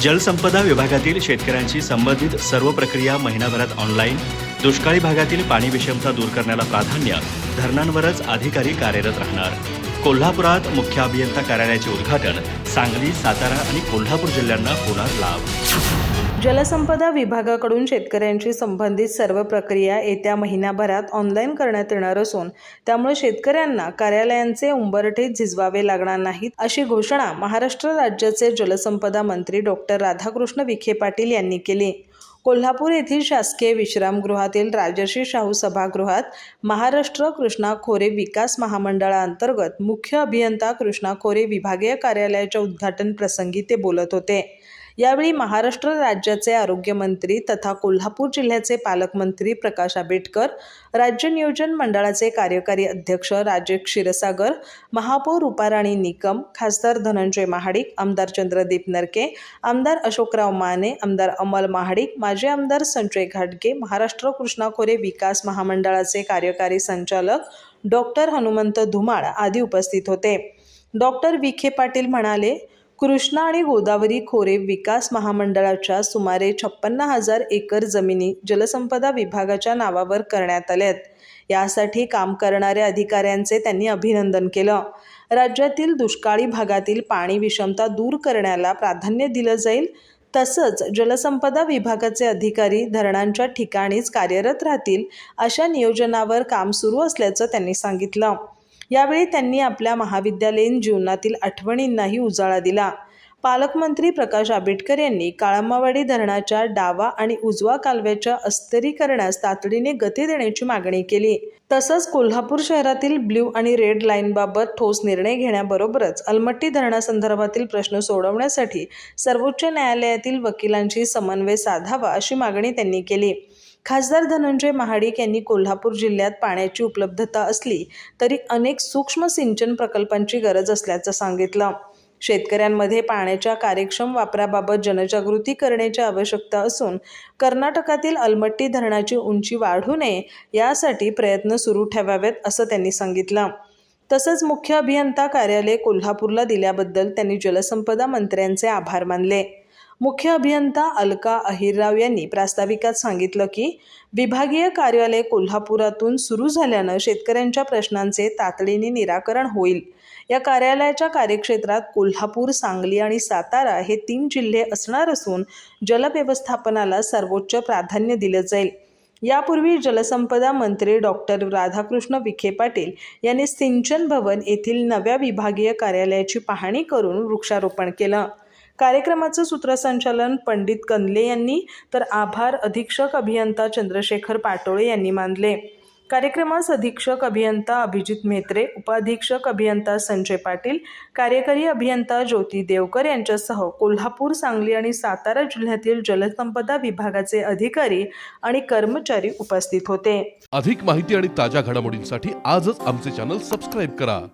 जलसंपदा विभागातील शेतकऱ्यांची संबंधित सर्व प्रक्रिया महिनाभरात ऑनलाईन. दुष्काळी भागातील पाणी विषमता दूर करण्याला प्राधान्य. धरणांवरच अधिकारी कार्यरत राहणार. कोल्हापुरात मुख्य अभियंता कार्यालयाचे उद्घाटन. सांगली, सातारा आणि कोल्हापूर जिल्ह्यांना होणार लाभ. जलसंपदा विभागाकडून शेतकऱ्यांशी संबंधित सर्व प्रक्रिया येत्या महिनाभरात ऑनलाईन करण्यात येणार असून त्यामुळे शेतकऱ्यांना कार्यालयांचे उंबरठे झिजवावे लागणार नाहीत, अशी घोषणा महाराष्ट्र राज्याचे जलसंपदा मंत्री डॉक्टर राधाकृष्ण विखे पाटील यांनी केली. कोल्हापूर येथील शासकीय विश्रामगृहातील राजर्षी शाहू सभागृहात महाराष्ट्र कृष्णा खोरे विकास महामंडळाअंतर्गत मुख्य अभियंता कृष्णा खोरे विभागीय कार्यालयाच्या उद्घाटन प्रसंगी ते बोलत होते. यावेळी महाराष्ट्र राज्याचे आरोग्यमंत्री तथा कोल्हापूर जिल्ह्याचे पालकमंत्री प्रकाश आंबेडकर, राज्य नियोजन मंडळाचे कार्यकारी अध्यक्ष राजेश क्षीरसागर, महापौर रूपाराणी निकम, खासदार धनंजय महाडिक, आमदार चंद्रदीप नरके, आमदार अशोकराव माने, आमदार अमल महाडिक, माजी आमदार संजय घाटगे, महाराष्ट्र कृष्णा खोरे विकास महामंडळाचे कार्यकारी संचालक डॉक्टर हनुमंत धुमाळ आदी उपस्थित होते. डॉक्टर विखे पाटील म्हणाले, कृष्णा आणि गोदावरी खोरे विकास महामंडळाच्या सुमारे 56,000 एकर जमिनी जलसंपदा विभागाच्या नावावर करण्यात आल्यात. यासाठी काम करणाऱ्या अधिकाऱ्यांचे त्यांनी अभिनंदन केलं. राज्यातील दुष्काळी भागातील पाणी विषमता दूर करण्याला प्राधान्य दिलं जाईल. तसंच जलसंपदा विभागाचे अधिकारी धरणांच्या ठिकाणीच कार्यरत राहतील अशा नियोजनावर काम सुरू असल्याचं त्यांनी सांगितलं. यावेळी त्यांनी आपल्या महाविद्यालयीन जीवनातील आठवणींनाही उजाळा दिला. पालकमंत्री प्रकाश आंबेडकर यांनी काळमावाडी धरणाच्या डावा आणि उजवा कालव्याच्या अस्थिरीकरणास तातडीने गती देण्याची मागणी केली. तसंच कोल्हापूर शहरातील ब्ल्यू आणि रेड लाईनबाबत ठोस निर्णय घेण्याबरोबरच अलमट्टी धरणासंदर्भातील प्रश्न सोडवण्यासाठी सर्वोच्च न्यायालयातील वकिलांशी समन्वय साधावा अशी मागणी त्यांनी केली. खासदार धनंजय महाडिक यांनी कोल्हापूर जिल्ह्यात पाण्याची उपलब्धता असली तरी अनेक सूक्ष्म सिंचन प्रकल्पांची गरज असल्याचं सांगितलं. शेतकऱ्यांमध्ये पाण्याच्या कार्यक्षम वापराबाबत जनजागृती करण्याची आवश्यकता असून कर्नाटकातील अलमट्टी धरणाची उंची वाढू नये यासाठी प्रयत्न सुरू ठेवावेत असं त्यांनी सांगितलं. तसंच मुख्य अभियंता कार्यालय कोल्हापूरला दिल्याबद्दल त्यांनी जलसंपदा मंत्र्यांचे आभार मानले. मुख्य अभियंता अलका अहिरराव यांनी प्रास्ताविकात सांगितलं की विभागीय कार्यालय कोल्हापुरातून सुरू झाल्यानं शेतकऱ्यांच्या प्रश्नांचे तातडीने निराकरण होईल. या कार्यालयाच्या कार्यक्षेत्रात कोल्हापूर, सांगली आणि सातारा हे 3 जिल्हे असणार असून जलव्यवस्थापनाला सर्वोच्च प्राधान्य दिलं जाईल. यापूर्वी जलसंपदा मंत्री डॉक्टर राधाकृष्ण विखे पाटील यांनी सिंचन भवन येथील नव्या विभागीय कार्यालयाची पाहणी करून वृक्षारोपण केलं. कार्यक्रमाचं सूत्रसंचालन पंडित कंदले यांनी तर आभार अधीक्षक अभियंता चंद्रशेखर पाटोळे यांनी मानले. कार्यक्रमास अधीक्षक अभियंता अभिजित म्हेत्रे, उपाधीक्षक अभियंता संजय पाटील, कार्यकारी अभियंता ज्योती देवकर यांच्यासह कोल्हापूर, सांगली आणि सातारा जिल्ह्यातील जलसंपदा विभागाचे अधिकारी आणि कर्मचारी उपस्थित होते. अधिक माहिती आणि ताज्या घडामोडींसाठी आजच आमचे चॅनल सबस्क्राईब करा.